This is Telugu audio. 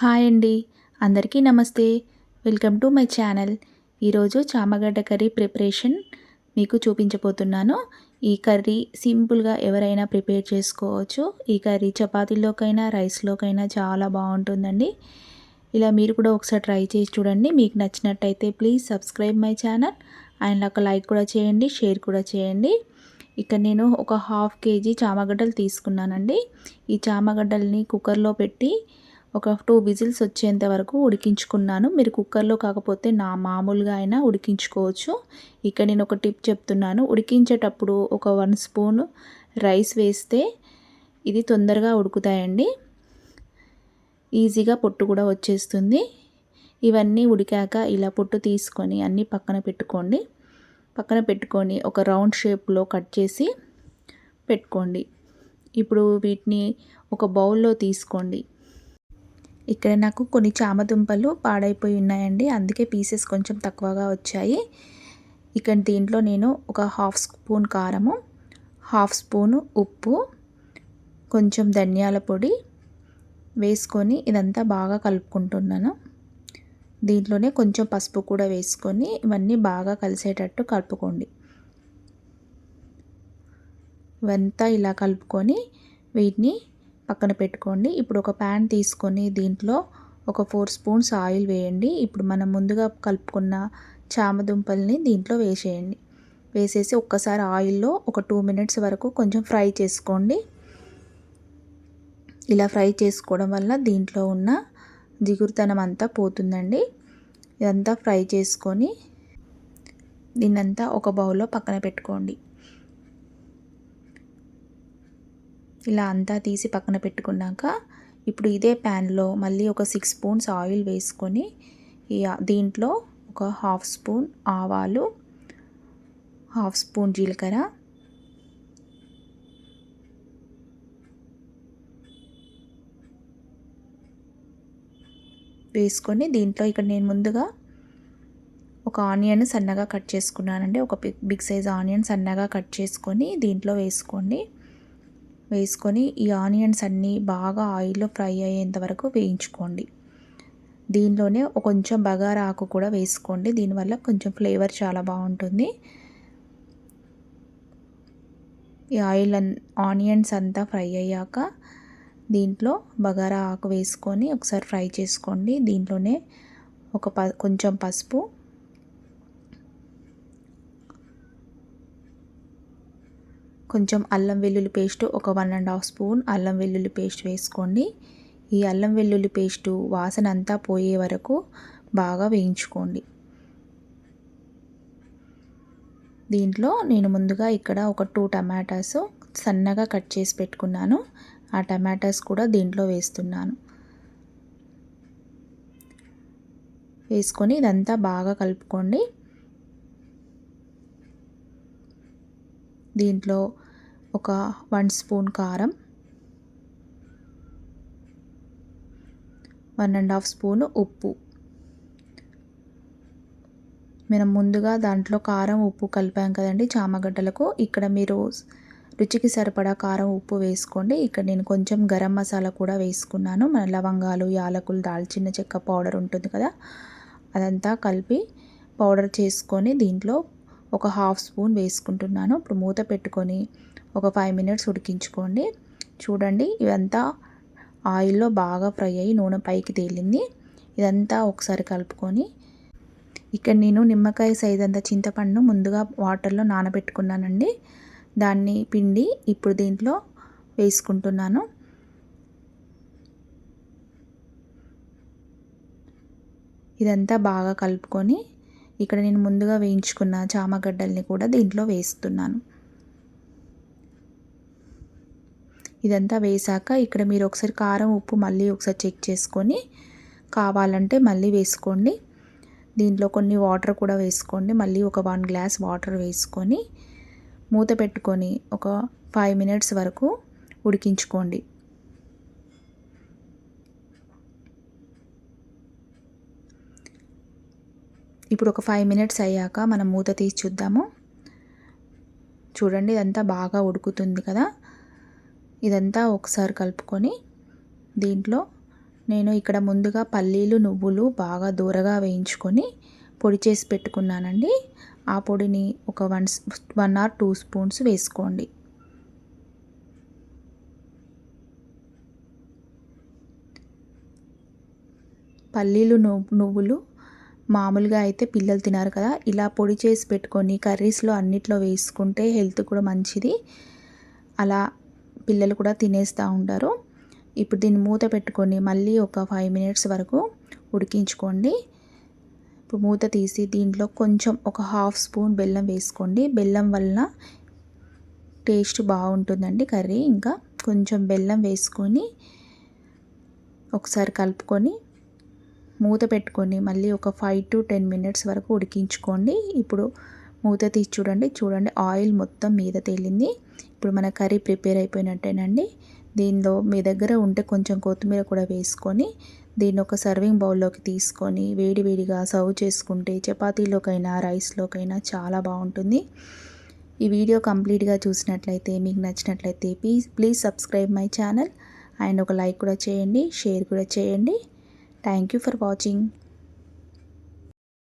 హాయ్ అండి, అందరికీ నమస్తే. Welcome to my channel. ఈరోజు చామగడ్డ కర్రీ ప్రిపరేషన్ మీకు చూపించబోతున్నాను. ఈ కర్రీ సింపుల్గా ఎవరైనా ప్రిపేర్ చేసుకోవచ్చు. ఈ కర్రీ చపాతీలోకైనా రైస్లోకైనా చాలా బాగుంటుందండి. ఇలా మీరు కూడా ఒకసారి ట్రై చేసి చూడండి. మీకు నచ్చినట్టయితే please subscribe my channel and ఒక లైక్ కూడా చేయండి, షేర్ కూడా చేయండి. ఇక్కడ నేను ఒక హాఫ్ కేజీ చామగడ్డలు తీసుకున్నానండి. ఈ చామగడ్డల్ని కుక్కర్లో పెట్టి ఒక 2 విజిల్స్ వచ్చేంత వరకు ఉడికించుకున్నాను. మీరు కుక్కర్లో కాకపోతే మామూలుగా అయినా ఉడికించుకోవచ్చు. ఇక్కడ నేను ఒక టిప్ చెప్తున్నాను. ఉడికించేటప్పుడు ఒక 1 స్పూన్ రైస్ వేస్తే ఇది తొందరగా ఉడుకుతాయండి. ఈజీగా పొట్టు కూడా వచ్చేస్తుంది. ఇవన్నీ ఉడికాక ఇలా పొట్టు తీసుకొని అన్నీ పక్కన పెట్టుకొని ఒక రౌండ్ షేప్లో కట్ చేసి పెట్టుకోండి. ఇప్పుడు వీటిని ఒక బౌల్లో తీసుకోండి. ఇక్కడ నాకు కొన్ని చామదుంపలు పాడైపోయి ఉన్నాయండి, అందుకే పీసెస్ కొంచెం తక్కువగా వచ్చాయి. ఇక్కడ దీంట్లో నేను ఒక హాఫ్ స్పూన్ కారము, హాఫ్ స్పూను ఉప్పు, కొంచెం ధనియాల పొడి వేసుకొని ఇదంతా బాగా కలుపుకుంటున్నాను. దీంట్లోనే కొంచెం పసుపు కూడా వేసుకొని ఇవన్నీ బాగా కలిసేటట్టు కలుపుకోండి. ఇవంతా ఇలా కలుపుకొని వీటిని పక్కన పెట్టుకోండి. ఇప్పుడు ఒక ప్యాన్ తీసుకొని దీంట్లో ఒక 4 స్పూన్స్ ఆయిల్ వేయండి. ఇప్పుడు మనం ముందుగా కలుపుకున్న చామదుంపల్ని దీంట్లో వేసేసి ఒక్కసారి ఆయిల్లో ఒక 2 మినిట్స్ వరకు కొంచెం ఫ్రై చేసుకోండి. ఇలా ఫ్రై చేసుకోవడం వల్ల దీంట్లో ఉన్న జిగురుతనం అంతా పోతుందండి. ఇదంతా ఫ్రై చేసుకొని దీన్నంతా ఒక బౌల్లో పక్కన పెట్టుకోండి. ఇలా అంతా తీసి పక్కన పెట్టుకున్నాక ఇప్పుడు ఇదే ప్యాన్లో మళ్ళీ ఒక 6 స్పూన్స్ ఆయిల్ వేసుకొని దీంట్లో ఒక హాఫ్ స్పూన్ ఆవాలు, హాఫ్ స్పూన్ జీలకర్ర, వేసుకొని దీంట్లో ఇక్కడ నేను ముందుగా ఒక ఆనియన్ సన్నగా కట్ చేసుకున్నానండి. ఒక బిగ్ సైజ్ ఆనియన్ సన్నగా కట్ చేసుకొని దీంట్లో వేసుకొని ఈ ఆనియన్స్ అన్నీ బాగా ఆయిల్లో ఫ్రై అయ్యేంత వరకు వేయించుకోండి. దీనిలోనే కొంచెం బగారా ఆకు కూడా వేసుకోండి. దీనివల్ల కొంచెం ఫ్లేవర్ చాలా బాగుంటుంది. ఈ ఆనియన్స్ అంతా ఫ్రై అయ్యాక దీంట్లో బగారా ఆకు వేసుకొని ఒకసారి ఫ్రై చేసుకోండి. దీంట్లోనే కొంచెం పసుపు, కొంచెం అల్లం వెల్లుల్లి పేస్ట్, ఒక 1.5 స్పూన్ అల్లం వెల్లుల్లి పేస్ట్ వేసుకోండి. ఈ అల్లం వెల్లుల్లి పేస్టు వాసన అంతా పోయే వరకు బాగా వేయించుకోండి. దీంట్లో నేను ముందుగా ఇక్కడ ఒక 2 టమాటాస్ సన్నగా కట్ చేసి పెట్టుకున్నాను. ఆ టమాటాస్ కూడా దీంట్లో వేసుకొని ఇదంతా బాగా కలుపుకోండి. దీంట్లో ఒక 1 స్పూన్ కారం, 1.5 స్పూను ఉప్పు. మనం ముందుగా దాంట్లో కారం ఉప్పు కలిపాం కదండి చామగడ్డలకు. ఇక్కడ మీరు రుచికి సరిపడా కారం ఉప్పు వేసుకోండి. ఇక్కడ నేను కొంచెం గరం మసాలా కూడా వేసుకున్నాను. మన లవంగాలు, యాలకులు, దాల్చిన చెక్క పౌడర్ ఉంటుంది కదా, అదంతా కలిపి పౌడర్ చేసుకొని దీంట్లో ఒక హాఫ్ స్పూన్ వేసుకుంటున్నాను. ఇప్పుడు మూత పెట్టుకొని ఒక 5 మినిట్స్ ఉడికించుకోండి. చూడండి, ఇదంతా ఆయిల్లో బాగా ఫ్రై అయ్యి నూనె పైకి తేలింది. ఇదంతా ఒకసారి కలుపుకొని ఇక్కడ నేను నిమ్మకాయ సైజ్ అంత చింతపండు ముందుగా వాటర్లో నానబెట్టుకున్నానండి. దాన్ని పిండి ఇప్పుడు దీంట్లో వేసుకుంటున్నాను. ఇదంతా బాగా కలుపుకొని ఇక్కడ నేను ముందుగా వేయించుకున్న చామగడ్డల్ని కూడా దీంట్లో వేస్తున్నాను. ఇదంతా వేసాక ఇక్కడ మీరు ఒకసారి కారం ఉప్పు మళ్ళీ ఒకసారి చెక్ చేసుకొని కావాలంటే మళ్ళీ వేసుకోండి. దీంట్లో కొన్ని వాటర్ కూడా వేసుకోండి. మళ్ళీ ఒక 1 గ్లాస్ వాటర్ వేసుకొని మూత పెట్టుకొని ఒక 5 మినిట్స్ వరకు ఉడికించుకోండి. ఇప్పుడు ఒక 5 మినిట్స్ అయ్యాక మనం మూత తీసి చూద్దాము. చూడండి, ఇదంతా బాగా ఉడుకుతుంది కదా. ఇదంతా ఒకసారి కలుపుకొని దీంట్లో నేను ఇక్కడ ముందుగా పల్లీలు నువ్వులు బాగా దూరగా వేయించుకొని పొడి చేసి పెట్టుకున్నానండి. ఆ పొడిని ఒక 1 ఆర్ 2 స్పూన్స్ వేసుకోండి. పల్లీలు నువ్వులు మామూలుగా అయితే పిల్లలు తినారు కదా, ఇలా పొడి చేసి పెట్టుకొని కర్రీస్లో అన్నిట్లో వేసుకుంటే హెల్త్ కూడా మంచిది. అలా పిల్లలు కూడా తినేస్తూ ఉంటారు. ఇప్పుడు దీన్ని మూత పెట్టుకొని మళ్ళీ ఒక 5 మినిట్స్ వరకు ఉడికించుకోండి. ఇప్పుడు మూత తీసి దీంట్లో కొంచెం ఒక 1/2 స్పూన్ బెల్లం వేసుకోండి. బెల్లం వలన టేస్ట్ బాగుంటుందండి కర్రీ. ఇంకా కొంచెం బెల్లం వేసుకొని ఒకసారి కలుపుకొని మూత పెట్టుకొని మళ్ళీ ఒక 5 to 10 మినిట్స్ వరకు ఉడికించుకోండి. ఇప్పుడు మూత తీసి చూడండి ఆయిల్ మొత్తం మీద తేలింది. ఇప్పుడు మన కర్రీ ప్రిపేర్ అయిపోయినట్టేనండి. దీనిలో మీ దగ్గర ఉంటే కొంచెం కొత్తిమీర కూడా వేసుకొని దీన్ని ఒక సర్వింగ్ బౌల్లోకి తీసుకొని వేడివేడిగా సర్వ్ చేసుకుంటే చపాతీలోకైనా రైస్లోకైనా చాలా బాగుంటుంది. ఈ వీడియో కంప్లీట్గా చూసినట్లయితే మీకు నచ్చినట్లయితే please subscribe my channel and ఒక లైక్ కూడా చేయండి, షేర్ కూడా చేయండి. Thank you for watching.